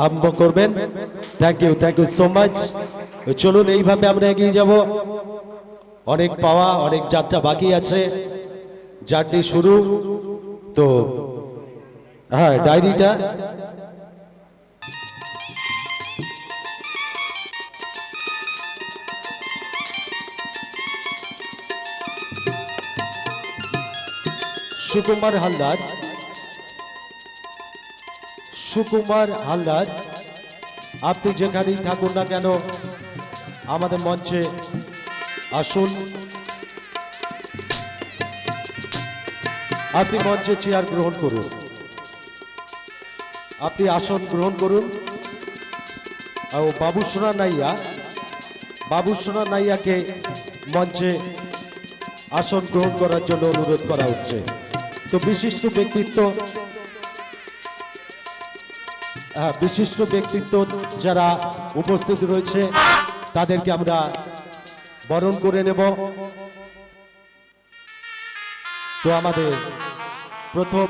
আরম্ভ করবেন। Thank you so much. চলুন এইভাবে আমরা এগিয়ে যাব। অনেক পাওয়া, অনেক যাত্রা বাকি আছে, জার্নি শুরু। তো হ্যাঁ, ডায়েরিটা সুকুমার হালদার, সুকুমার হালদার, আপনি যেখানেই থাকুন না কেন আমাদের মঞ্চে আসুন। আপনি মঞ্চে চেয়ার গ্রহণ করুন, আপনি আসন গ্রহণ করুন। আর বাবুসোনা নাইয়া, বাবুসোনা নাইয়াকে মঞ্চে আসন গ্রহণ করার জন্য অনুরোধ করা হচ্ছে। তো বিশিষ্ট ব্যক্তিত্ব, বিশিষ্ট ব্যক্তিত্ব যারা উপস্থিত রয়েছে তাদেরকে আমরা বরণ করে নেব। তো আমাদের প্রথম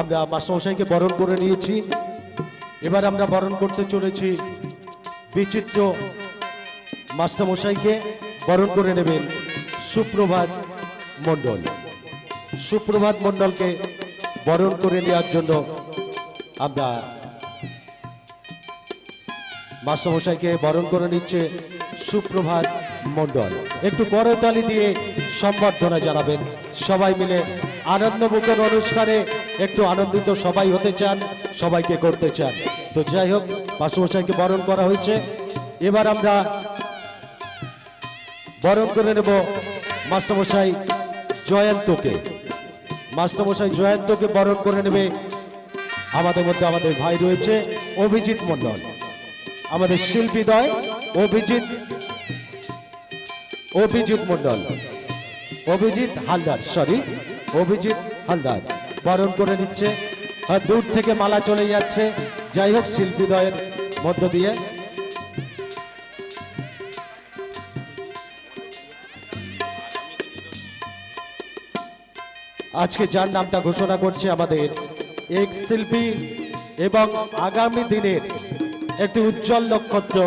আমরা মাস্টারমশাইকে বরণ করে নিয়েছি। এবার আমরা বরণ করতে চলেছি বিচিত্র মাস্টারমশাইকে। বরণ করে নেবেন সুপ্রভাত মণ্ডল। সুপ্রভাত মণ্ডলকে বরণ করে নেওয়ার জন্য আমরা মাস্টারমশাইকে বরণ করে নিচ্ছে সুপ্রভাত মণ্ডল। একটু করতালি দিয়ে সম্বর্ধনা জানাবেন। সবাই মিলে আনন্দমুখর অনুষ্ঠানে একটু আনন্দিত সবাই হতে চান, সবাইকে করতে চান। তো যাই হোক, মাস্টারমশাইকে বরণ করা হয়েছে। এবার আমরা বরণ করে নেব মাস্টারমশাই জয়ন্তকে। মাস্টারমশাই জয়ন্তকে বরণ করে নেবে আমাদের মধ্যে আমাদের ভাই রয়েছে অভিজিৎ মণ্ডল, আমাদের শিল্পীদ্বয় অভিজিৎ মণ্ডল, অভিজিৎ হালদার, অভিজিৎ হালদার বরণ করে নিচ্ছে। আর দূর থেকে মালা চলে যাচ্ছে। যাই হোক, শিল্পীদ্বয়ের মধ্য দিয়ে আজকে যার নামটা ঘোষণা করছে আমাদের এক শিল্পী এবং আগামী দিনের একটি উজ্জ্বল নক্ষত্র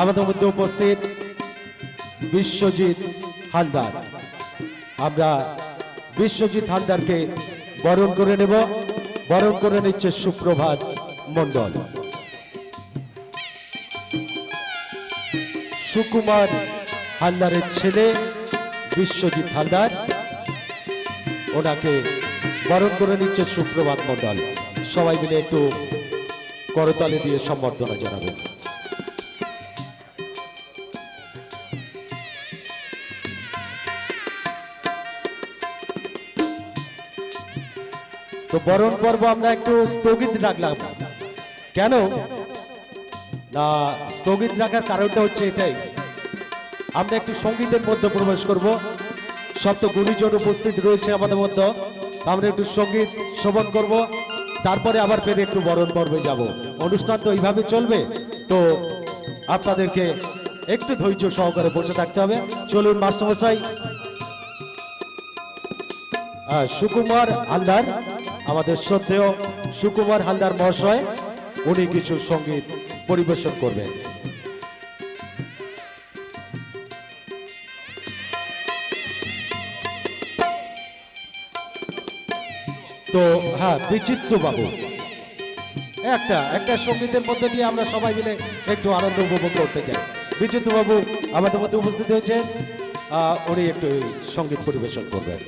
আমাদের মধ্যে উপস্থিত বিশ্বজিৎ হালদার। আমরা বিশ্বজিৎ হালদারকে বরণ করে নেব। বরণ করে নিচ্ছে সুপ্রভাত মণ্ডল। সুকুমার হালদারের ছেলে বিশ্বজিৎ হালদার, ওনাকে বরণ করে নিচ্ছে সুপ্রভাত মণ্ডল। সবাই মিলে একটু করতালি দিয়ে সম্বর্ধনা জানাবেন। তো বরণ পর্ব আমরা একটু স্থগিত রাখলাম। কেন না, স্থগিত রাখার কারণটা হচ্ছে এটাই, আমরা একটু সঙ্গীতের মধ্যে প্রবেশ করব। সব তো গুণীজন উপস্থিত রয়েছে আমাদের মধ্যে, আমরা একটু সঙ্গীত শ্রবণ করব, তারপরে আবার ফের একটু বরণ পর্বে যাব। অনুষ্ঠান তো এইভাবে চলবে, তো আপনাদেরকে একটু ধৈর্য সহকারে বসে থাকতে হবে। চলুন মাস্টারমশাই সুকুমার হালদার, আমাদের শ্রদ্ধেয় সুকুমার হালদার মহাশয়, উনি কিছু সঙ্গীত পরিবেশন করবেন। তো হ্যাঁ, বিচিত্র বাবু একটা সঙ্গীতের মধ্যে দিয়ে আমরা সবাই মিলে একটু আনন্দ উপভোগ করতে চাই। বিচিত্র বাবু আমাদের মধ্যে উপস্থিত হয়েছেন, উনি একটু সঙ্গীত পরিবেশন করবেন।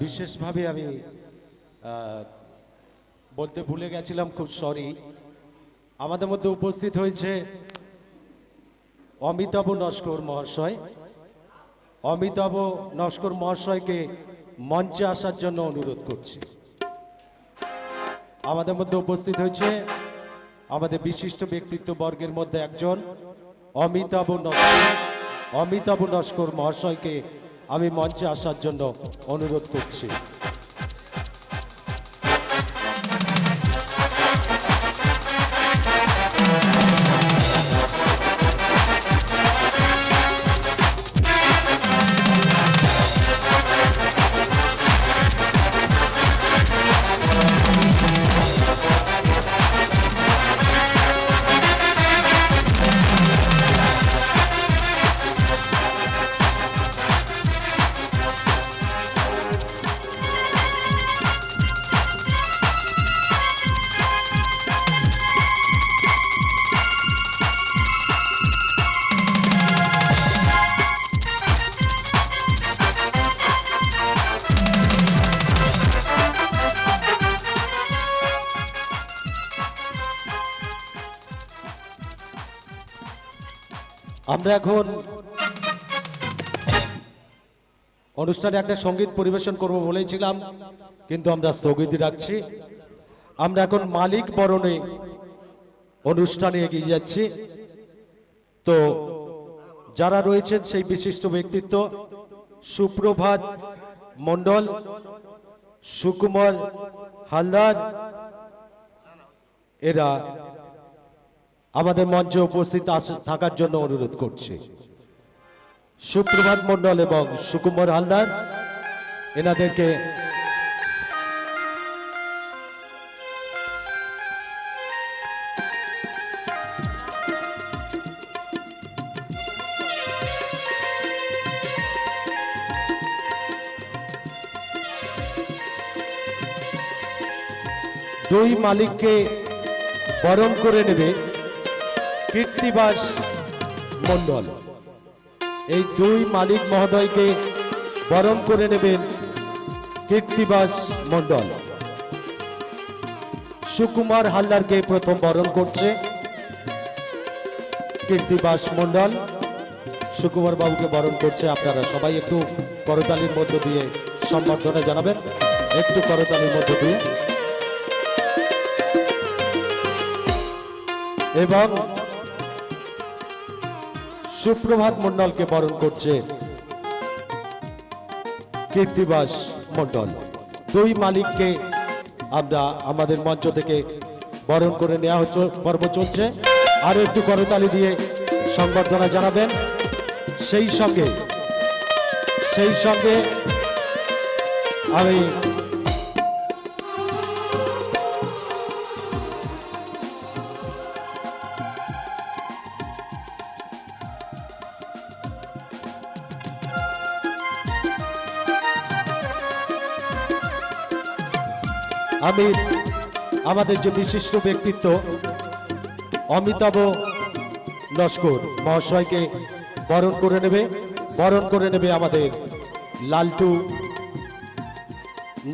বিশেষভাবে আমি বলতে ভুলে গেছিলাম, খুব সরি। আমাদের মধ্যে উপস্থিত হয়েছে অমিতাভ নস্কর মহাশয়। অমিতাভ নস্কর মহাশয়কে মঞ্চে আসার জন্য অনুরোধ করছি। আমাদের মধ্যে উপস্থিত হয়েছে আমাদের বিশিষ্ট ব্যক্তিত্ব বর্গের মধ্যে একজন অমিতাভ নস্কর। অমিতাভ নস্কর মহাশয়কে আমি মঞ্চে আসার জন্য অনুরোধ করছি। আমরা এখন অনুষ্ঠানে একটা সঙ্গীত পরিবেশন করব বলেছিলাম, কিন্তু আমরা স্থগিত রাখছি। আমরা এখন মালিক বরণে অনুষ্ঠানে এগিয়ে যাচ্ছি। তো যারা রয়েছেন সেই বিশিষ্ট ব্যক্তিত্ব সুপ্রভাত মণ্ডল, সুকুমার হালদার, এরা আমাদের মঞ্চে উপস্থিত থাকার জন্য অনুরোধ করছি। সুপ্রভাত মণ্ডল এবং সুকুমার হালদার এনাদেরকে দুই মালিককে বরণ করে নেবে কীর্তিবাস মণ্ডল। এই দুই মালিক মহোদয়কে বরণ করে নেবেন কীর্তিবাস মণ্ডল। সুকুমার হালদারকে প্রথম বরণ করছে কীর্তিবাস মণ্ডল। সুকুমার বাবুকে বরণ করছে। আপনারা সবাই একটু করতালির মধ্য দিয়ে সম্বর্ধনা জানাবেন, একটু করতালির মধ্য দিয়ে। এবং সুপ্রভাত মণ্ডলকে বরণ করছে কীর্তিবাস মণ্ডল। দুই মালিককে আমরা আমাদের মঞ্চ থেকে বরণ করে নেওয়া হচ্ছে, পর্ব চলছে। আরো একটু করতালি দিয়ে সংবর্ধনা জানাবেন। সেই সঙ্গে আমি আমাদের যে বিশিষ্ট ব্যক্তিত্ব অমিতাভ নস্কর মহাশয়কে বরণ করে নেবে আমাদের লালটু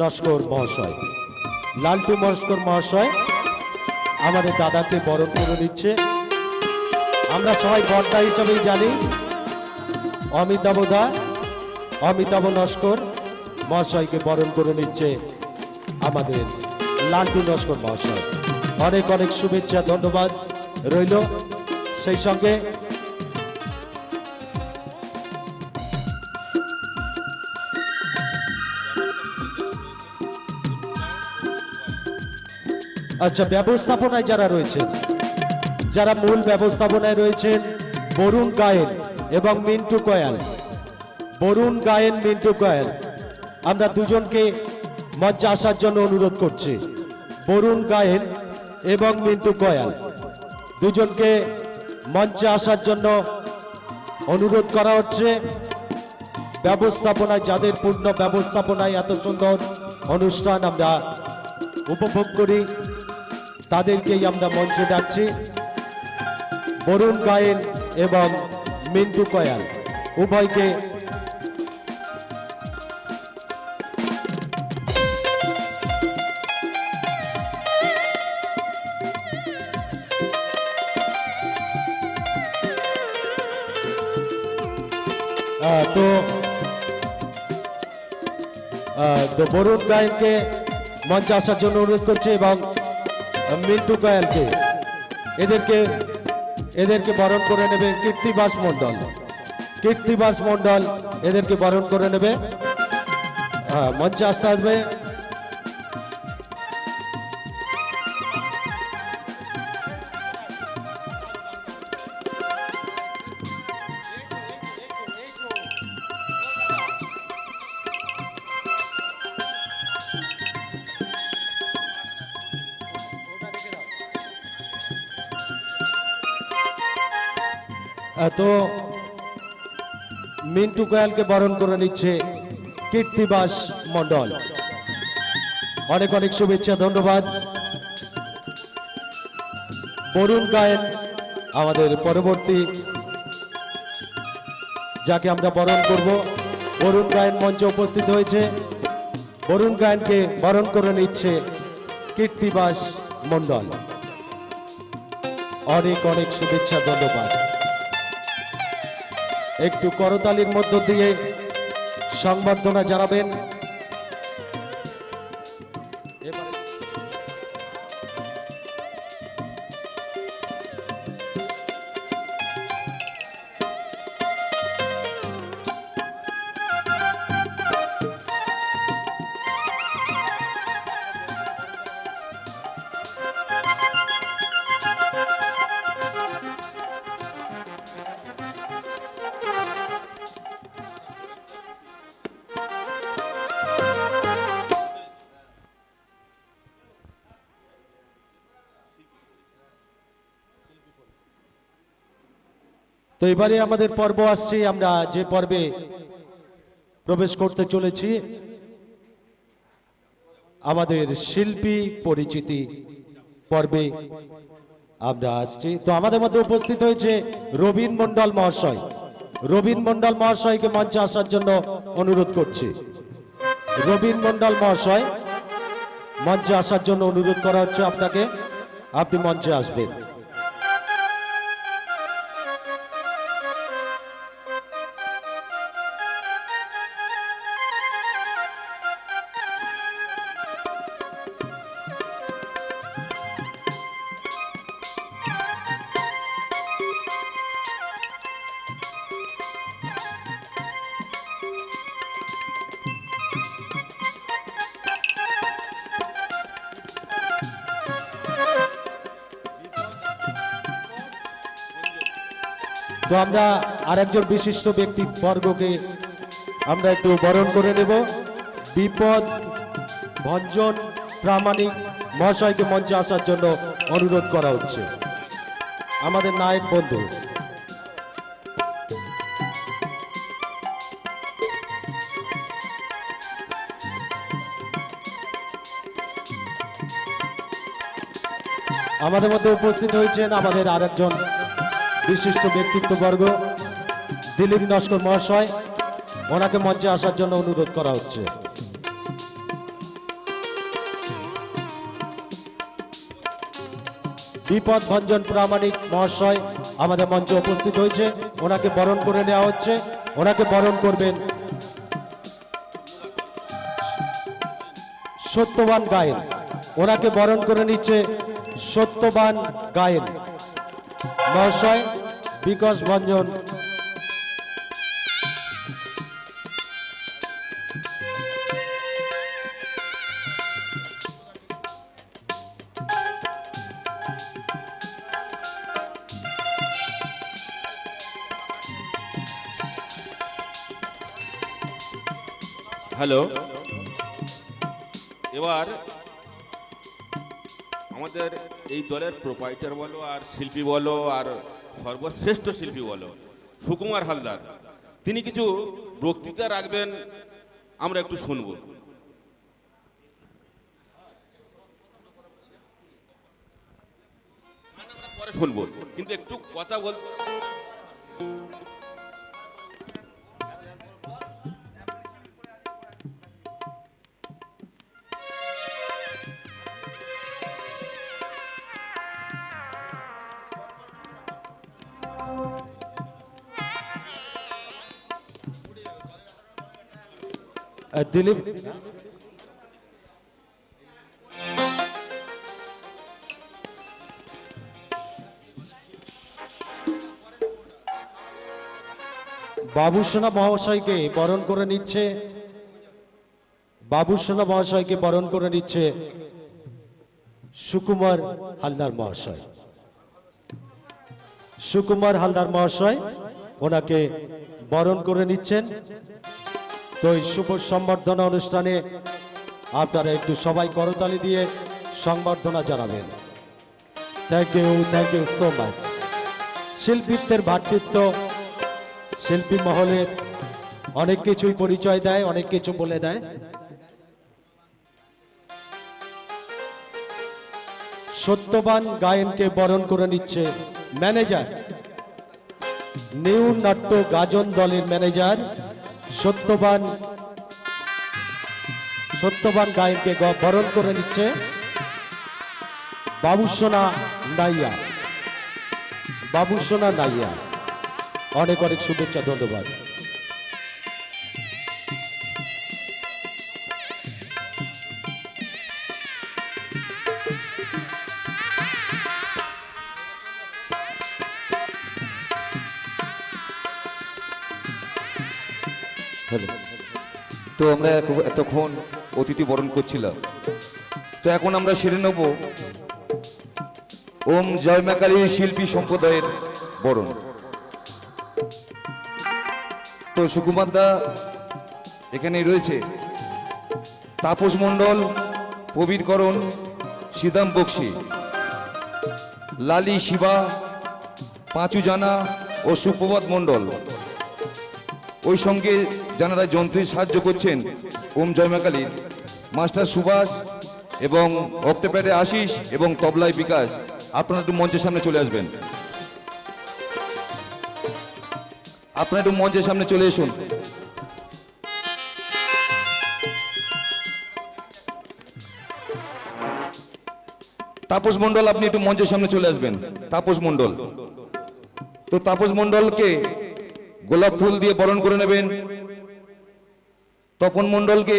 নস্কর মহাশয়। লালটু নস্কর মহাশয় আমাদের দাদাকে বরণ করে নিচ্ছে। আমরা সবাই বর্দা হিসাবেই জানি অমিতাভ নস্কর মহাশয়কে বরণ করে নিচ্ছে আমাদের লালটু নস্কর মহাশয়। অনেক অনেক শুভেচ্ছা, ধন্যবাদ রইল। সেই সঙ্গে আচ্ছা, ব্যবস্থাপনায় যারা রয়েছেন, যারা মূল ব্যবস্থাপনায় রয়েছেন বরুণ গায়েন এবং মিন্টু কয়াল। বরুণ গায়েন, মিন্টু কয়াল, আমরা দুজনকে মঞ্চে আসার জন্য অনুরোধ করছি। বরুণ গায়েন এবং মিন্টু কয়াল দুজনকে মঞ্চে আসার জন্য অনুরোধ করা হচ্ছে। ব্যবস্থাপনায়, যাদের পূর্ণ ব্যবস্থাপনায় এত সুন্দর অনুষ্ঠান আমরা উপভোগ করি, তাদেরকেই আমরা মঞ্চে ডাকছি। বরুণ গায়েন এবং মিন্টু কয়াল উভয়কে তো বরুণ গায়েনকে মঞ্চে আসার জন্য অনুরোধ করছি এবং মিন্টু কয়ালকে এদেরকে এদেরকে বরণ করে নেবে কীর্তিবাস মণ্ডল। কীর্তিবাস মণ্ডল এদেরকে বরণ করে নেবে। মঞ্চে আসতে আসবে। তো মিন্টু গোয়ালকে বরণ করে নিচ্ছে কীর্তিবাস মণ্ডল। অনেক অনেক শুভেচ্ছা, ধন্যবাদ। বরুণ গায়েন আমাদের পরবর্তী যাকে আমরা বরণ করব। বরুণ গায়েন মঞ্চে উপস্থিত হয়েছে। বরুণ গায়েনকে বরণ করে নিচ্ছে কীর্তিবাস মণ্ডল। অনেক অনেক শুভেচ্ছা, ধন্যবাদ। একটু করতালির মধ্য দিয়ে সংবর্ধনা জানাবেন। তো এবারে আমাদের পর্ব আসছে। আমরা যে পর্বে প্রবেশ করতে চলেছি, আমাদের শিল্পী পরিচিতি পর্বে আমরা আসছি। তো আমাদের মধ্যে উপস্থিত হয়েছে রবীন মণ্ডল মহাশয়। রবীন মণ্ডল মহাশয়কে মঞ্চে আসার জন্য অনুরোধ করছি। রবীন মণ্ডল মহাশয় মঞ্চে আসার জন্য অনুরোধ করা হচ্ছে আপনাকে। আপনি মঞ্চে আসবেন। তো আমরা আরেকজন বিশিষ্ট ব্যক্তিবর্গকে আমরা একটু বরণ করে নেব। বিপদ ভঞ্জন প্রামাণিক মহাশয়কে মঞ্চে আসার জন্য অনুরোধ করা হচ্ছে। আমাদের নায়ক বন্ধু। আমাদের মধ্যে উপস্থিত হয়েছেন আমাদের আরেকজন বিশিষ্ট ব্যক্তিত্ববর্গ দিলীপ নস্কর মহাশয়। ওনাকে মঞ্চে আসার জন্য অনুরোধ করা হচ্ছে। বিপদ ভঞ্জন প্রামাণিক মহাশয় আমাদের মঞ্চে উপস্থিত হয়েছে। ওনাকে বরণ করে নেওয়া হচ্ছে। ওনাকে বরণ করবেন সত্যবান গায়েন। ওনাকে বরণ করে নিচ্ছে সত্যবান গায়েন মহাশয়। বিকাশ ভঞ্জন হ্যালো। এবার আমাদের এই দলের প্রোপাইটার বলো আর শিল্পী বলো আর সর্বশ্রেষ্ঠ শিল্পী বলো সুকুমার হালদার, তিনি কিছু বক্তৃতা রাখবেন, আমরা একটু শুনবো। পরে শুনবো, কিন্তু একটু কথা বল। দিলীপ বাবুসোনা মহাশয়কে বরণ করে নিচ্ছে, বাবুসোনা মহাশয়কে বরণ করে নিচ্ছে সুকুমার হালদার মহাশয়। সুকুমার হালদার মহাশয় ওনাকে বরণ করে নিচ্ছেন। তো এই শুভ সম্বর্ধনা অনুষ্ঠানে আপনারা একটু সবাই করতালি দিয়ে সংবর্ধনা জানাবেন। Thank you so much. শিল্পীত্বের ভ্রাতৃত্ব শিল্পী মহলের অনেক কিছুই পরিচয় দেয়, অনেক কিছু বলে দেয়। সত্যবান গায়নকে বরণ করে নিচ্ছে ম্যানেজার, নিউ নাট্য গাজন দলের ম্যানেজার সত্যবান গায়নকে বরণ করে নিচ্ছে বাবুসোনা নাইয়া। বাবুসোনা নাইয়া, অনেক অনেক শুভেচ্ছা, ধন্যবাদ। তো আমরা এতক্ষণ অতিথি বরণ করছিলাম, তো এখন আমরা সেরে নেব ওম জয় মা কালী শিল্পী সম্প্রদায়ের বরণ। তো সুকুমার দা এখানেই রয়েছে, তাপস মণ্ডল, প্রবীরকরণ, সিদাম বক্সি, লালি শিবা, পাঁচু জানা ও সুপ্রভাত মণ্ডল। ওই সঙ্গে যারা যন্ত্রে সাহায্য করছেন ওম জয় মা কালী, মাস্টার সুভাষ এবং অক্টোপ্যাডে আশিস এবং তবলায় বিকাশ। আপনারা একটু মঞ্চের সামনে চলে আসবেন, আপনারা একটু মঞ্চের সামনে চলে আসুন। তাপস মণ্ডল, আপনি একটু মঞ্চের সামনে চলে আসবেন। তাপস মণ্ডল, তো তাপস মণ্ডলকে গোলাপ ফুল দিয়ে বরণ করে নেবেন। তপন মণ্ডলকে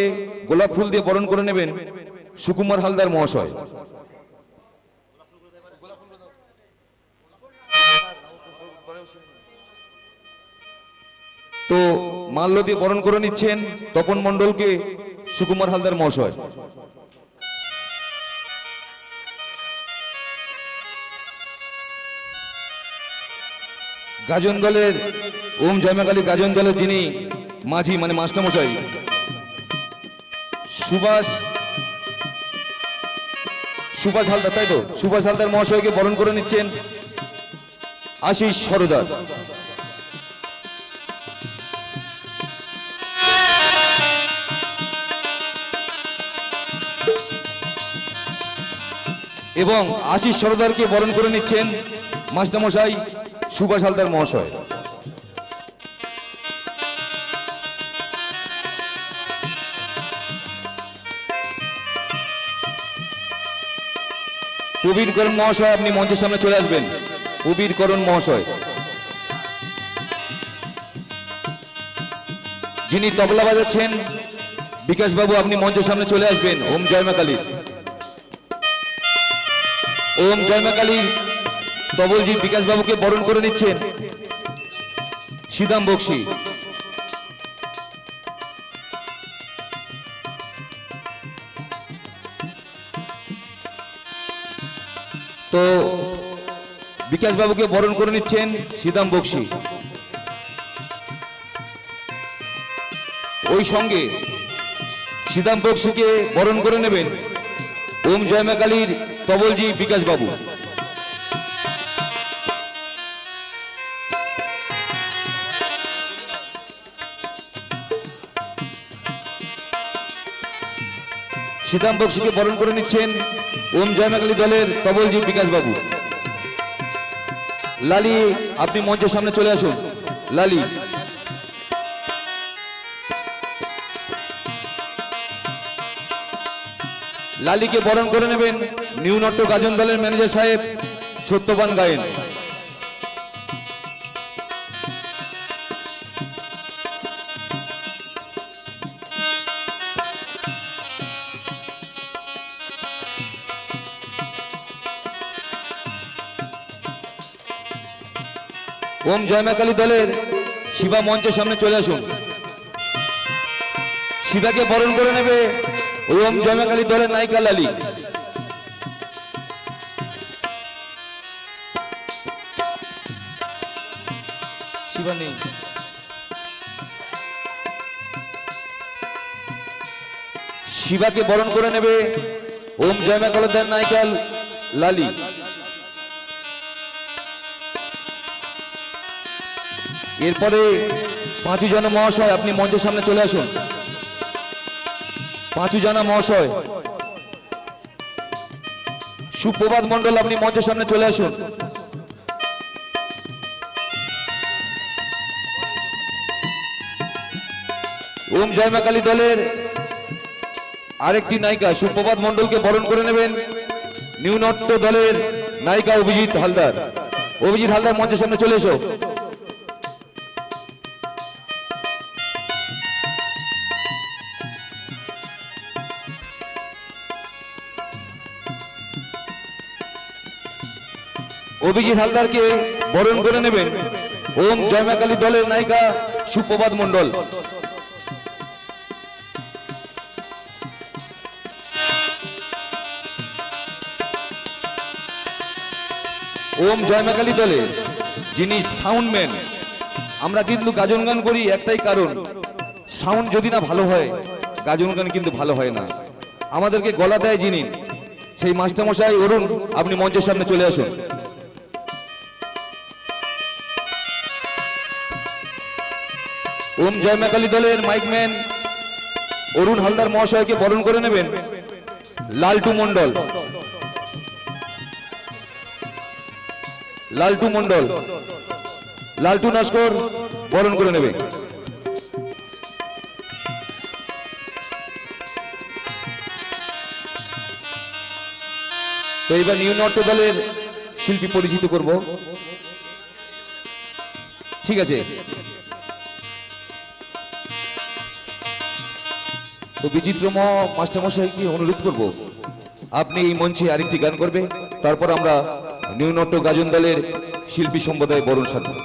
গোলাপ ফুল দিয়ে বরণ করে নেবেন সুকুমার হালদার মহাশয়। তো মাল্য দিয়ে বরণ করে নিচ্ছেন তপন মণ্ডলকে সুকুমার হালদার মহাশয়। গাজন দলের ওম জয় মা কালী গাজন দলের যিনি মাঝি মানে মাস্টারমশাই সুভাষ হালদার, তাই তো সুভাষ হালদার মহাশয়কে বরণ করে নিচ্ছেন আশিস সরদার। এবং আশিস সরদারকে বরণ করে নিচ্ছেন মাস্টারমশাই সুভাষ হালদার মহাশয়। প্রবীরকরণ মহাশয়, আপনি মঞ্চের সামনে চলে আসবেন। প্রবীরকরণ মহাশয়, যিনি তবলা বাজাচ্ছেন বিকাশ বাবু, আপনি মঞ্চের সামনে চলে আসবেন। ওম জয় মা কালী, ওম জয় মা কালী তবলজি বিকাশ বাবুকে বরণ করে নিচ্ছেন সিদাম বক্সি। তো বিকাশ বাবুকে বরণ করে নিচ্ছেন সিদাম বক্সি। ওই সঙ্গে সিদাম বক্সিকে বরণ করে নেবেন ওম জয় মা কালীর তবলজি বিকাশ বাবু। সিদাম বক্সিকে বরণ করে নিচ্ছেন ওম জয় মা কালী দলের তবলজি বিকাশ বাবু। লালি, আপনি মঞ্চের সামনে চলে আসুন। লালি, লালিকে বরণ করে নেবেন নিউ নাট্য গাজন দলের ম্যানেজার সাহেব সত্যবান গায়েন। ওম জয় মা কালী দলের শিবা মঞ্চের সামনে চলে আসুন। শিবাকে বরণ করে নেবে ওম জয়মাকালী দলের নায়িকা লালি। শিবা নেই। শিবাকে বরণ করে নেবে ওম জয়মাকালী দলের নায়িকা লালি। এরপরে পাঁচু জানা মহাশয় আপনি মঞ্চের সামনে চলে আসুন। পাঁচু জানা মহাশয়, সুপ্রভাত মণ্ডল আপনি মঞ্চের সামনে চলে আসুন। ওম জয়মাকালী দলের আরেকটি নায়িকা সুপ্রভাত মণ্ডলকে বরণ করে নেবেন নিউ নট্য দলের নায়িকা অভিজিৎ হালদার। অভিজিৎ হালদার মঞ্চের সামনে চলে এসো। অভিজিৎ হালদারকে বরণ করে নেবেন ওম জয়মাকালী দলের নায়িকা সুপ্রভাত মণ্ডল। ওম জয়মাকালী দলে যিনি সাউন্ডম্যান, আমরা কিন্তু গাজন গান করি একটাই কারণ, সাউন্ড যদি না ভালো হয় গাজন গান কিন্তু ভালো হয় না। আমাদেরকে গলা দেয় যিনি, সেই মাস্টারমশাই অরুণ আপনি মঞ্চের সামনে চলে আসুন। ওম জয়মাকালী দলের মাইকম্যান অরুণ হালদার মহাশয়কে বরণ করে নেবেন লালটু মণ্ডল। লালটু মণ্ডল, লালটু নস্কর বরণ করে নেবে। তো এবার নিউ নট্য দলের শিল্পী পরিচিত করব। ঠিক আছে, তো বিচিত্র মাস্টারমশাইকে অনুরোধ করব আপনি এই মঞ্চে আরেকটি গান করবে, তারপর আমরা নিউ নট্য গাজন দলের শিল্পী সম্প্রদায় বরণ সাধব।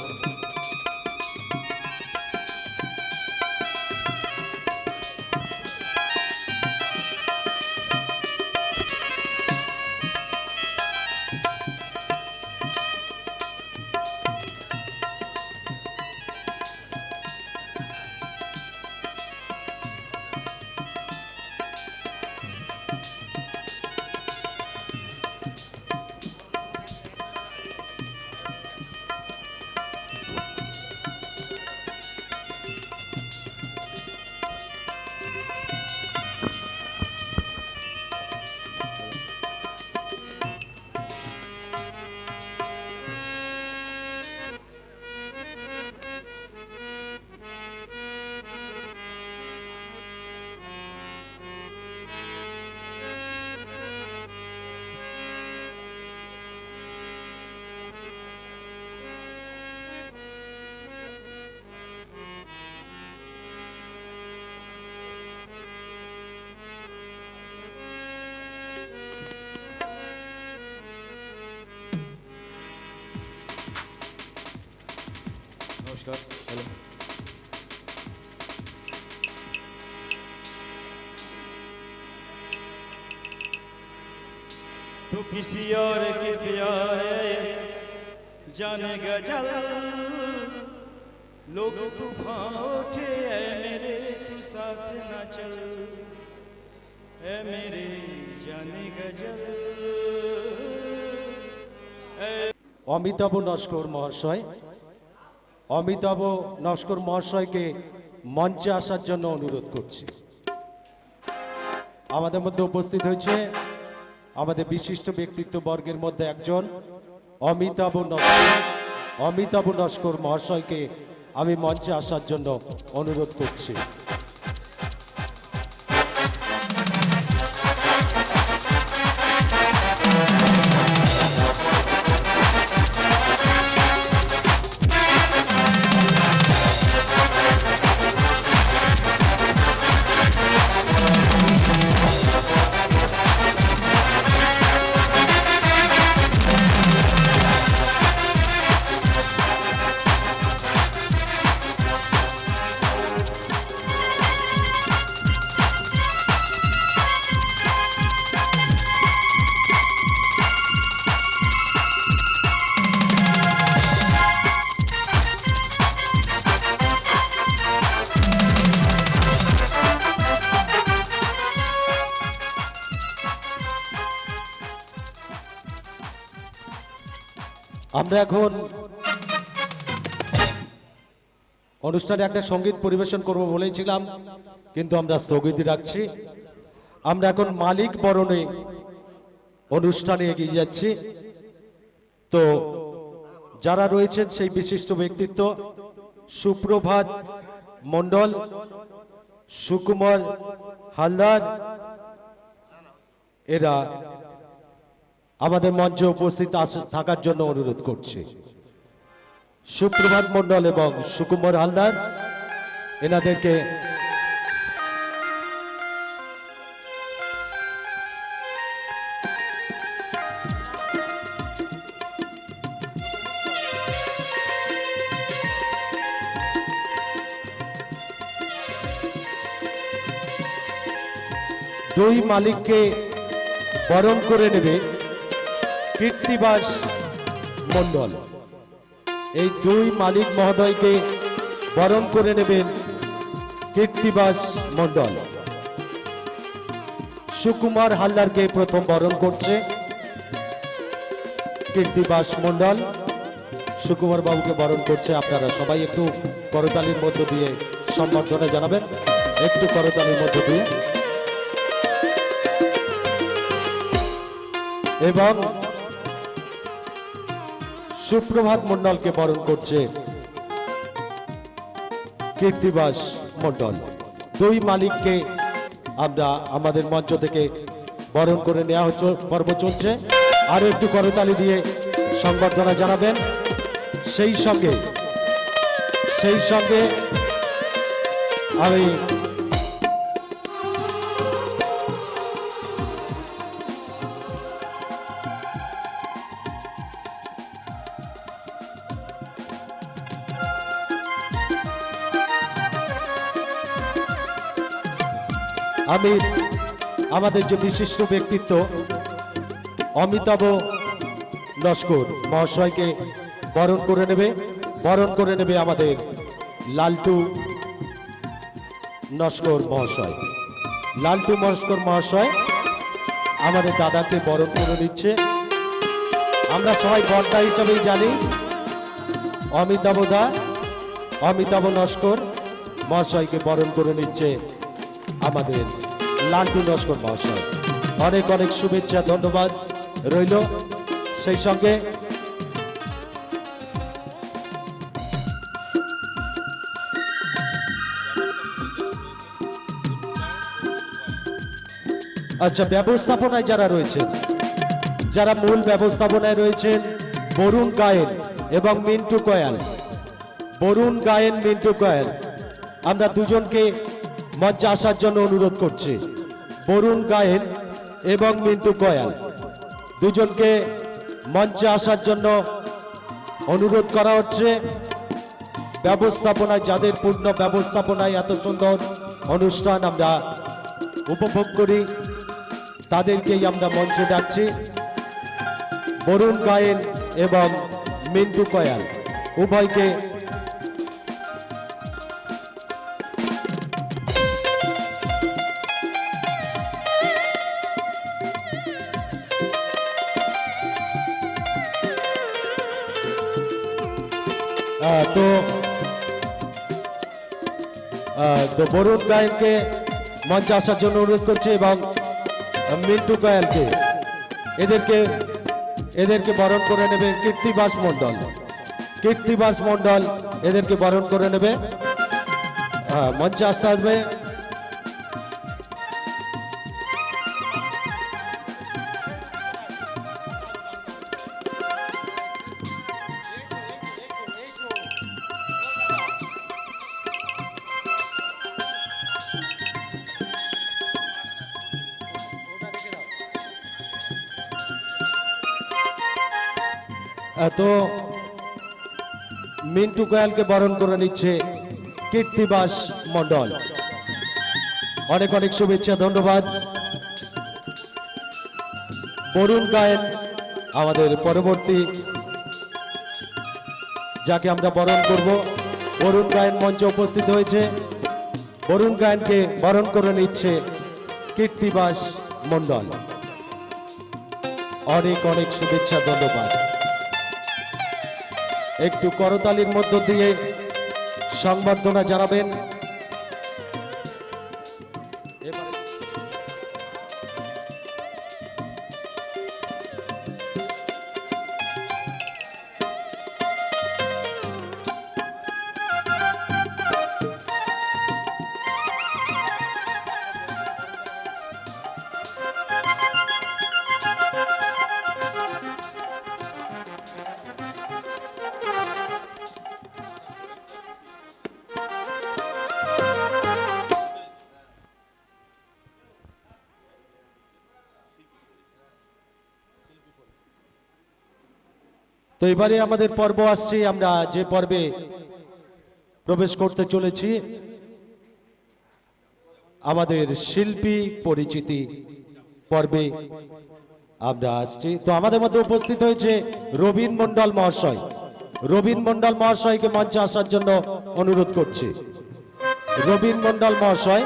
নমস্কার, হ্যালো। तू किसी और के प्यारे जाने गजल लोग तूफान उठे ऐ मेरे तू साथ न चल ऐ मेरे जाने गजल অমিতাভ নস্কর মহাশয়, অমিতাভ নস্কর মহাশয়কে মঞ্চে আসার জন্য অনুরোধ করছি। আমাদের মধ্যে উপস্থিত হয়েছে আমাদের বিশিষ্ট ব্যক্তিত্ব বর্গের মধ্যে একজন অমিতাভ নস্কর মহাশয়কে আমি মঞ্চে আসার জন্য অনুরোধ করছি। আমরা এখন অনুষ্ঠানে একটা সঙ্গীত পরিবেশন করব বলেছিলাম, কিন্তু আমরা স্থগিত রাখছি। আমরা এখন মালিক বরণে অনুষ্ঠানে এগিয়ে যাচ্ছি। তো যারা রয়েছেন সেই বিশিষ্ট ব্যক্তিত্ব সুপ্রভাত মণ্ডল, সুকুমার হালদার, এরা আমাদের মঞ্চে উপস্থিত থাকার জন্য অনুরোধ করছি। সুপ্রভাত মণ্ডল এবং সুকুমার হালদার এনাদেরকে দুই মালিককে বরণ করে নেবে কীর্তিবাস মণ্ডল। এই দুই মালিক মহোদয়কে বরণ করে নেবেন কীর্তিবাস মণ্ডল। সুকুমার হালদারকে প্রথম বরণ করছে কীর্তিবাস মণ্ডল। সুকুমার বাবুকে বরণ করছে। আপনারা সবাই একটু করতালির মধ্য দিয়ে সম্বর্ধনা জানাবেন, একটু করতালির মধ্য দিয়ে। এবং সুপ্রভাত মণ্ডলকে বরণ করছে কীর্তিবাস মণ্ডল। দুই মালিককে আমরা আমাদের মঞ্চ থেকে বরণ করে নেওয়া হচ্ছে, পর্ব চলছে। আরো একটু করতালি দিয়ে সংবর্ধনা জানাবেন। সেই সঙ্গে আমি আমাদের যে বিশিষ্ট ব্যক্তিত্ব অমিতাভ নস্কর মহাশয়কে বরণ করে নেবে আমাদের লালটু নস্কর মহাশয়। লালটু নস্কর মহাশয় আমাদের দাদাকে বরণ করে নিচ্ছে। আমরা সবাই বর্দা হিসাবেই জানি অমিতাভ নস্কর মহাশয়কে বরণ করে নিচ্ছে আমাদের লালটু নস্কর মহাশয়। অনেক অনেক শুভেচ্ছা, ধন্যবাদ রইল। সেই সঙ্গে আচ্ছা, ব্যবস্থাপনায় যারা রয়েছেন, যারা মূল ব্যবস্থাপনায় রয়েছেন বরুণ গায়েন এবং মিন্টু কয়াল। বরুণ গায়েন, মিন্টু কয়াল, আমরা দুজনকে মঞ্চে আসার জন্য অনুরোধ করছি। বরুণ গায়েন এবং মিন্টু কয়াল দুজনকে মঞ্চে আসার জন্য অনুরোধ করা হচ্ছে। ব্যবস্থাপনায়, যাদের পূর্ণ ব্যবস্থাপনায় এত সুন্দর অনুষ্ঠান আমরা উপভোগ করি, তাদেরকেই আমরা মঞ্চে ডাকছি। বরুণ গায়েন এবং মিন্টু কয়াল উভয়কে তো বরুণ গায়েনকে মঞ্চে আসার জন্য অনুরোধ করছে এবং মিন্টু কয়ালকে, এদেরকে বরণ করে নেবে কীর্তিবাস মণ্ডল এদেরকে বরণ করে নেবে। মঞ্চে আসতে আসবে। তো মিন্টু কয়ালকে বরণ করে নিচ্ছে কীর্তিবাস মণ্ডল। অনেক অনেক শুভেচ্ছা, ধন্যবাদ। বরুণ গায়েন আমাদের পরবর্তী যাকে আমরা বরণ করব। বরুণ গায়েন মঞ্চে উপস্থিত হয়েছে। বরুণ গায়েনকে বরণ করে নিচ্ছে কীর্তিবাস মণ্ডল। অনেক অনেক শুভেচ্ছা, ধন্যবাদ। একটু করতালির মধ্য দিয়ে সংবর্ধনা জানাবেন। তো এবারে আমাদের পর্ব আসছে, আমরা যে পর্বে প্রবেশ করতে চলেছি আমাদের শিল্পী পরিচিতি পর্বে আমরা আসছি। তো আমাদের মধ্যে উপস্থিত হয়েছে রবীন মণ্ডল মহাশয়। রবীন মণ্ডল মহাশয়কে মঞ্চে আসার জন্য অনুরোধ করছি। রবীন মণ্ডল মহাশয়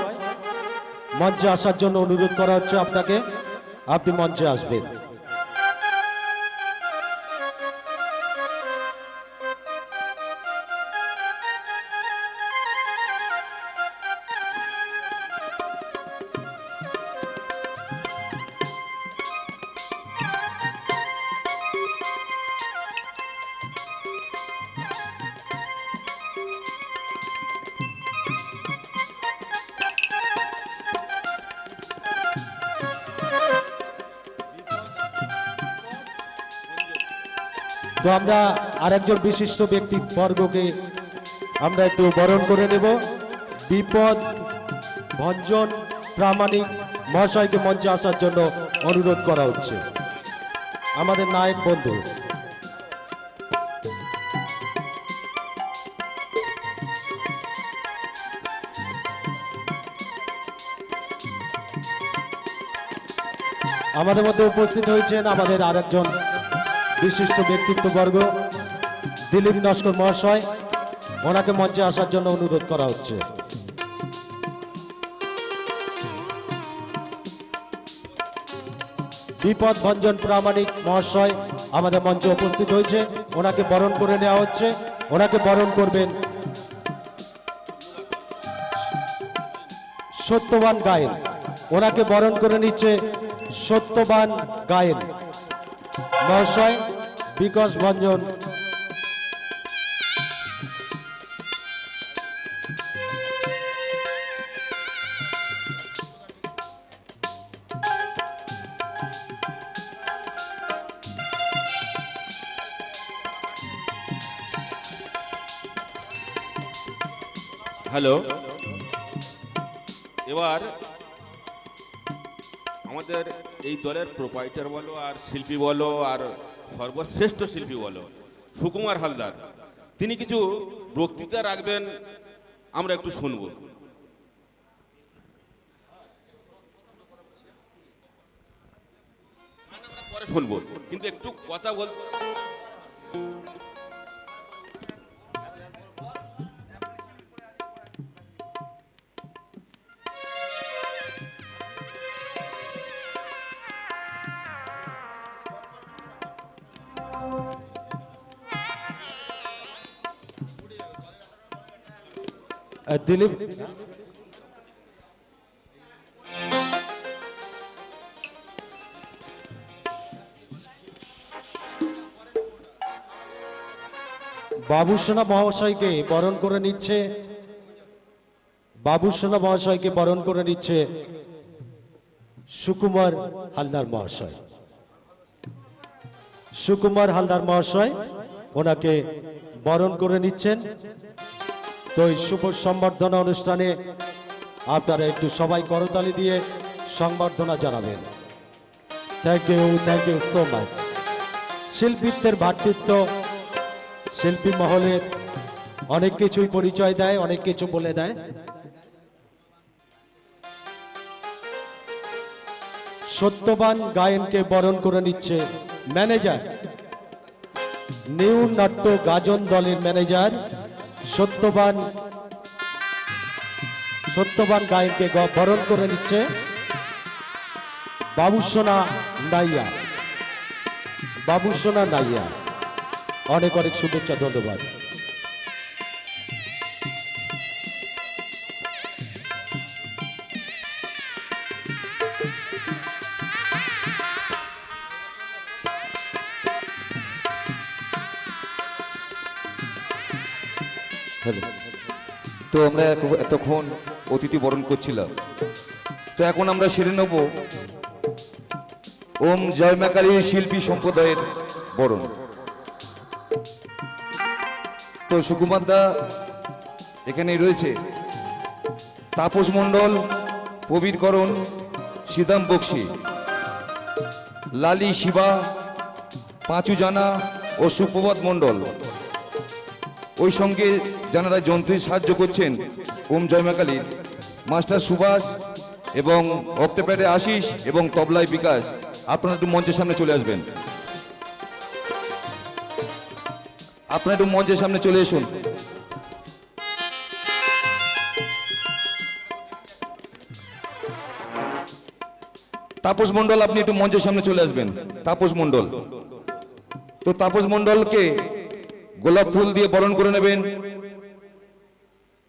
মঞ্চে আসার জন্য অনুরোধ করা হচ্ছে আপনাকে, আপনি মঞ্চে আসবেন। তো আমরা আরেকজন বিশিষ্ট ব্যক্তি বর্গকে আমরা একটু বরণ করে নেব। বিপদ ভঞ্জন প্রামাণিক মহাশয়কে মঞ্চে আসার জন্য অনুরোধ করা হচ্ছে, আমাদের নায়ক বন্ধু। আমাদের মধ্যে উপস্থিত হয়েছেন আমাদের আরেকজন বিশিষ্ট ব্যক্তিত্ববর্গ দিলীপ নস্কর মহাশয়, ওনাকে মঞ্চে আসার জন্য অনুরোধ করা হচ্ছে। বিপদ ভঞ্জন প্রামাণিক মহাশয় আমাদের মঞ্চে উপস্থিত হয়েছে, ওনাকে বরণ করে নেওয়া হচ্ছে। ওনাকে বরণ করবেন সত্যবান গায়েন, ওনাকে বরণ করে নিচ্ছে সত্যবান গায়েন মহাশয়। বিকাশ ভঞ্জন হ্যালো, এবার আমাদের এই দলের প্রোপাইটার বলো আর শিল্পী বলো আর সর্বশ্রেষ্ঠ শিল্পী বলো সুকুমার হালদার, তিনি কিছু বক্তৃতা রাখবেন, আমরা একটু শুনব। পরে শুনবো, কিন্তু একটু কথা বল। দিলীপ বাবুসোনা মহাশয়কে বরণ করে নিচ্ছে, বাবুসোনা মহাশয়কে বরণ করে নিচ্ছে সুকুমার হালদার মহাশয়। সুকুমার হালদার মহাশয় ওনাকে বরণ করে নিচ্ছেন। তো এই শুভ সংবর্ধনা অনুষ্ঠানে আপনারা একটু সবাই করতালি দিয়ে সংবর্ধনা জানাবেন। Thank you so much. শিল্পীত্বের ভাতৃত্ব শিল্পী মহলের অনেক কিছুই পরিচয় দেয়, অনেক কিছু বলে দেয়। সত্যবান গায়েনকে বরণ করে নিচ্ছে ম্যানেজার, নিউ নাট্য গাজন দলের ম্যানেজার সত্যবান গায়েনকে বরণ করে নিচ্ছে বাবুসোনা নাইয়া। অনেক অনেক শুভেচ্ছা, ধন্যবাদ। হ্যালো। তো আমরা এতক্ষণ অতিথি বরণ করছিলাম, তো এখন আমরা সেরে নেব ওম জয় মা কালী শিল্পী সম্প্রদায়ের বরণ। তো সুকুমার দা এখানেই রয়েছে, তাপস মণ্ডল, প্রবীরকরণ, সিদাম বক্সি, লালি শিবা, পাঁচু জানা ও সুপ্রভাত মণ্ডল। ওই সঙ্গে যারা যন্ত্রে সাহায্য করছেন ওম জয় মা কালীর, মাস্টার সুভাষ এবং অক্টোপ্যাডে আশিস এবং তবলায় বিকাশ। আপনারা একটু মঞ্চের সামনে চলে আসবেন, আপনারা একটু মঞ্চের সামনে চলে আসুন। তাপস মণ্ডল, আপনি একটু মঞ্চের সামনে চলে আসবেন। তাপস মণ্ডল, তো তাপস মণ্ডলকে গোলাপ ফুল দিয়ে বরণ করে নেবেন।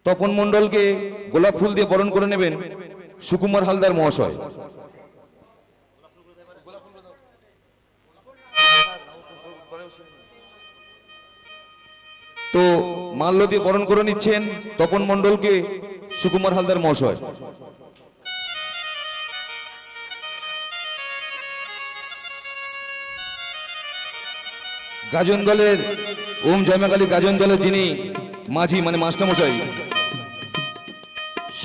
তপন মণ্ডলকে গোলাপ ফুল দিয়ে বরণ করে নেবেন সুকুমার হালদার মহাশয়। তো মাল্য দিয়ে বরণ করে নিচ্ছেন তপন মণ্ডলকে সুকুমার হালদার মহাশয়। গাজন দলের ওম জয় মা কালী গাজন দলের যিনি মাঝি মানে মাস্টারমশাই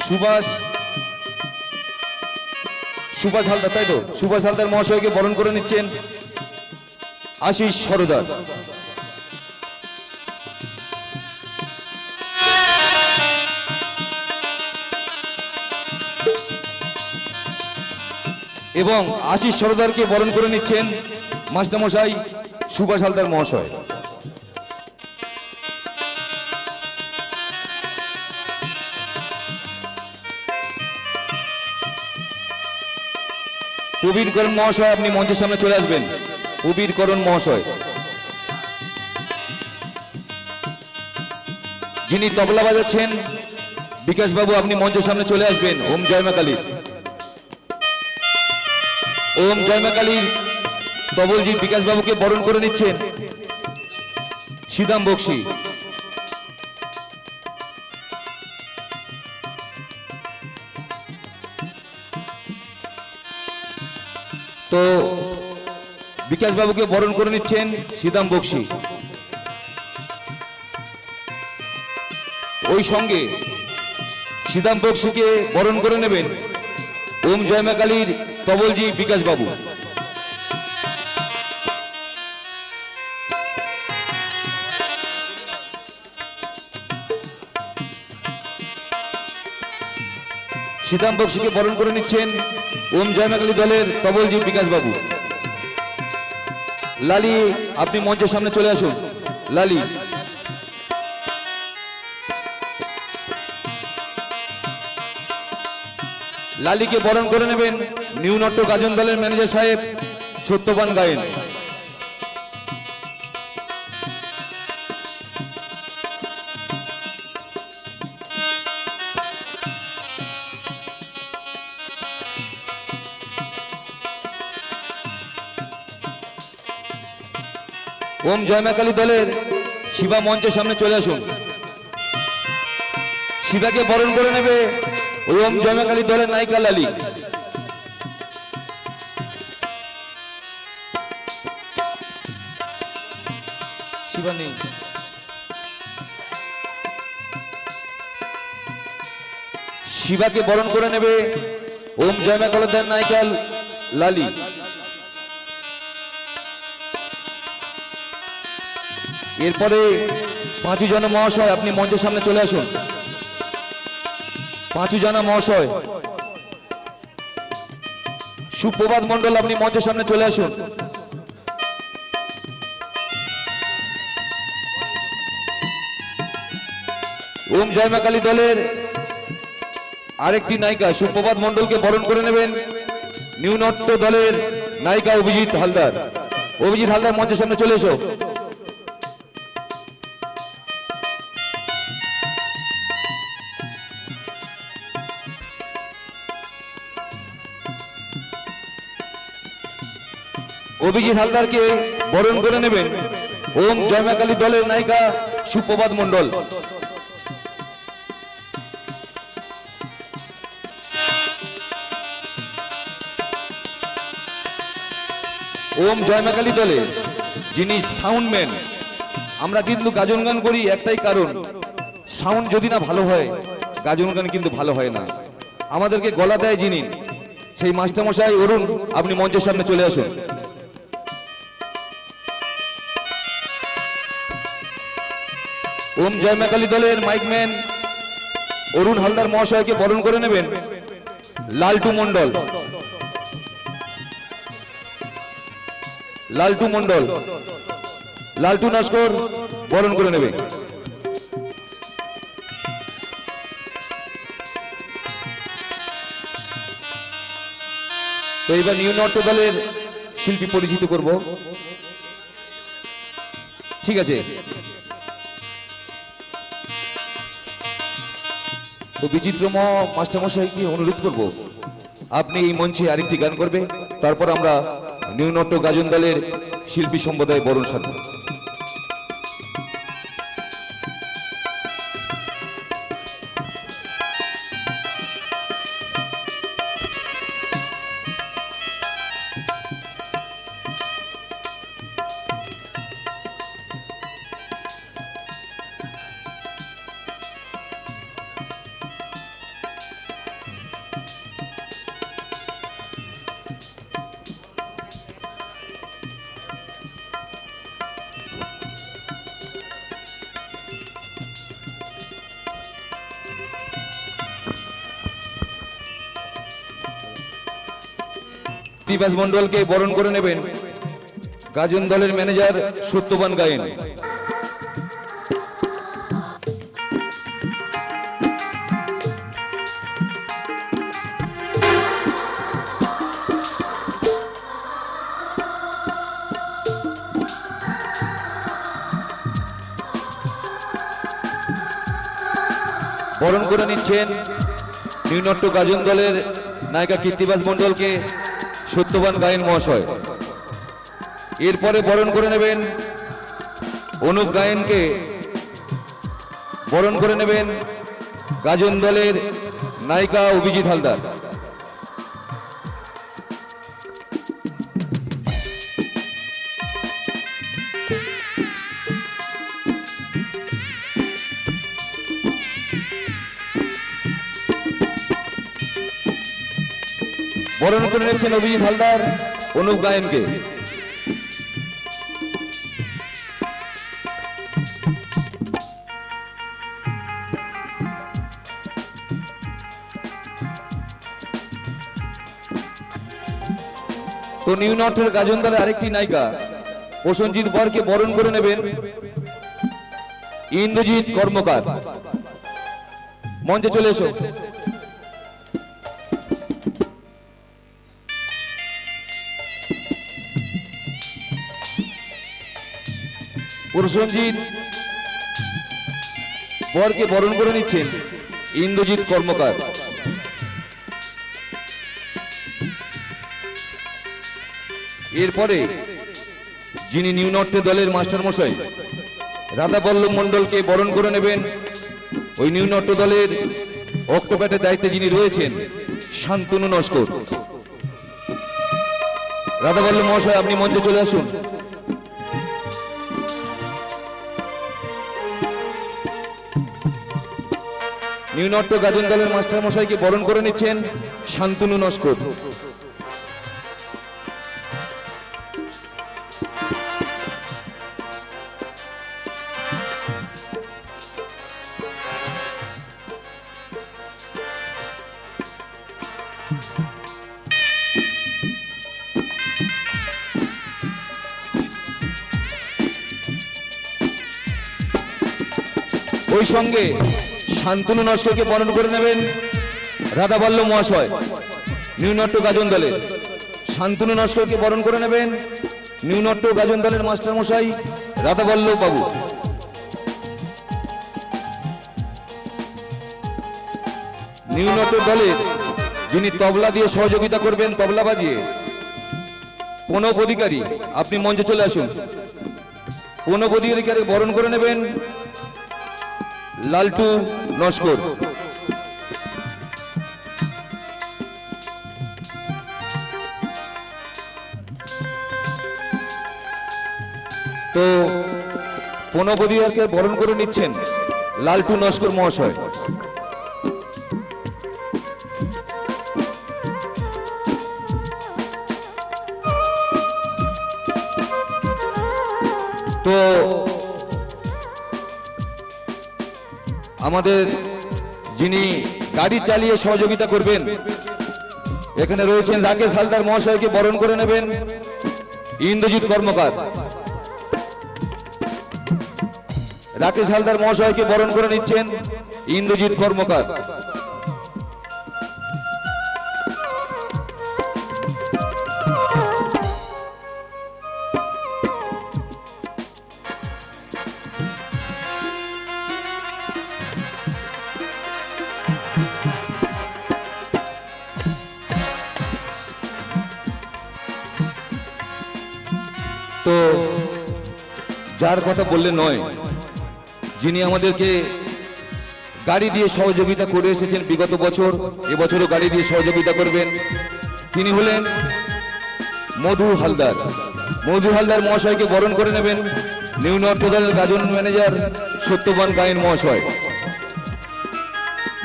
সুভাষ হালদার, তাই তো সুভাষ হালদার মহাশয়কে বরণ করে নিচ্ছেন আশিস সরদার। এবং আশিস সরদারকে বরণ করে নিচ্ছেন মাস্টারমশাই সুভাষ হালদার মহাশয়। প্রবীরকরণ মহাশয়, আপনি মঞ্চের সামনে চলে আসবেন। প্রবীরকরণ মহাশয়, যিনি তবলা বাজাচ্ছেন বিকাশ বাবু, আপনি মঞ্চের সামনে চলে আসবেন। ওম জয় মা কালী। ওম জয় মা কালীর তবলজি বিকাশ বাবুকে বরণ করে নিচ্ছেন সিদাম বক্সি। তো বিকাশ বাবুকে বরণ করে নিচ্ছেন সিদাম বক্সি। ওই সঙ্গে সিদাম বক্সিকে বরণ করে নেবেন ওম জয় মা কালীর তবলজি বিকাশ বাবু। সিদাম বক্সিকে বরণ করে নিচ্ছেন ওম জয় মা কালী দলের তবলজি বিকাশ বাবু। লালি, আপনি মঞ্চের সামনে চলে আসুন। লালি, লালিকে বরণ করে নেবেন নিউ নট্য গাজন দলের ম্যানেজার সাহেব সত্যবান গায়েন। ওম জয় মা কালী দলের শিবা মঞ্চের সামনে চলে আসুন। শিবাকে বরণ করে নেবে ওম জয় মা কালী দলের নায়িকা লালি। শিবা নেই। শিবাকে বরণ করে নেবে ওম জয় মা কালী দলের নায়িকা লালি। এরপরে পাঁচু জানা মহাশয়, আপনি মঞ্চের সামনে চলে আসুন। পাঁচু জানা মহাশয়, সুপ্রভাত মণ্ডল, আপনি মঞ্চের সামনে চলে আসুন। ওম জয় মা কালী দলের আরেকটি নায়িকা সুপ্রভাত মণ্ডলকে বরণ করে নেবেন নিউ নট্য দলের নায়িকা অভিজিৎ হালদার। অভিজিৎ হালদার মঞ্চের সামনে চলে এসো। অভিজিৎ হালদারকে বরণ করে নেবেন ওম জয়মাকালী দলের নায়িকা সুপ্রভাত মণ্ডল। ওম জয়মাকালী দলে যিনি সাউন্ডম্যান, আমরা কিন্তু গাজন গান করি একটাই কারণ, সাউন্ড যদি না ভালো হয় গাজন গান কিন্তু ভালো হয় না। আমাদেরকে গলা দেয় যিনি, সেই মাস্টারমশাই অরুণ, আপনি মঞ্চের সামনে চলে আসুন। ওম জয়মাকালী দলের মাইকম্যান অরুণ হালদার মহাশয়কে বরণ করে নেবেন লালটু মণ্ডল। লালটু মণ্ডল, লালটু নস্কর বরণ করে নেবে। তো এবার নিউ নর্থ দলের শিল্পী পরিচিত করব। ঠিক আছে, তো বিচিত্রম মাস্টারমশাইকে অনুরোধ করব আপনি এই মঞ্চে আরেকটি গান করবে, তারপর আমরা নিউ নর্থ গাজন দলের শিল্পী সম্প্রদায় বরণ সাধব। কৃতিবাস মণ্ডলকে বরণ করে নেবেন গাজন দলের ম্যানেজার সত্যবান গায়েন। বরণ করে নিচ্ছেন নিউ নর্থ গাজন দলের নায়িকা কৃতিবাস মণ্ডলকে সত্যবান গায়েন মহাশয়। এরপরে বরণ করে নেবেন অনুপ গায়েনকে, বরণ করে নেবেন গাজন দলের নায়িকা অভিজিৎ হালদার। বরণ করে নিচ্ছেন অভিজিৎ হালদার অনুপ গায়েনকে। তো নিউ নর্থের গাজন দলের আরেকটি নায়িকা প্রসেনজিৎ বরকে বরণ করে নেবেন ইন্দ্রজিৎ কর্মকার। মঞ্চে চলে এসো। প্রসেনজিৎ বরকে বরণ করে নিচ্ছেন ইন্দ্রজিৎ কর্মকার। এরপরে যিনি নিউ নর্থ দলের মাস্টারমশাই রাধাবল্লভ মণ্ডলকে বরণ করে নেবেন ওই নিউ নর্থ দলের অক্টোপ্যাটের দায়িত্বে যিনি রয়েছেন শান্তনু নস্কর। রাধাবল্লভ মহাশয় আপনি মঞ্চে চলে আসুন। নিউ নর্থ গাজন দলের মাস্টারমশাইকে বরণ করে নিচ্ছেন শান্তনু নস্কর। ওই সঙ্গে শান্তনু নস্করকে বরণ করে নেবেন রাধাবল্লভ মহাশয় নিউ নর্থ গাজন দলের। শান্তনু নস্করকে বরণ করে নেবেন নিউ নর্থ গাজন দলের মাস্টারমশাই রাধাবল্লভ বাবু। নিউ নর্থ দলের যিনি তবলা দিয়ে সহযোগিতা করবেন, তবলা বাজিয়ে প্রণব অধিকারী, আপনি মঞ্চে চলে আসুন। প্রণব অধিকারীকে বরণ করে নেবেন লালটু নস্কর। তো প্রণব অধিকারীকে বরণ করে নিচ্ছেন লালটু নস্কর মহাশয়। তো আমাদের যিনি গাড়ি চালিয়ে সহযোগিতা করবেন, এখানে রয়েছেন রাকেশ হালদার মহাশয়কে বরণ করে নেবেন ইন্দ্রজিৎ কর্মকার। রাকেশ হালদার মহাশয়কে বরণ করে নিচ্ছেন ইন্দ্রজিৎ কর্মকার। তো যার কথা বললে নয়, যিনি আমাদেরকে গাড়ি দিয়ে সহযোগিতা করে এসেছেন বিগত বছর, এবছরও গাড়ি দিয়ে সহযোগিতা করবেন, তিনি হলেন মধু হালদার। মধু হালদার মহাশয়কে বরণ করে নেবেন নিউ নর্থ দলের গাজন ম্যানেজার সত্যবান গায়েন মহাশয়।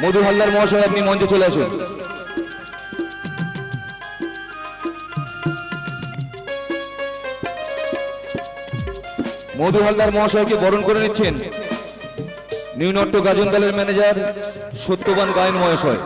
মধু হালদার মহাশয়, আপনি মঞ্চে চলে আসুন। মধু হালদার মহাশয়কে বরণ করে নিচ্ছেন নিউ নর্থ গাজন দলের ম্যানেজার সত্যবান গায়েন মহাশয়।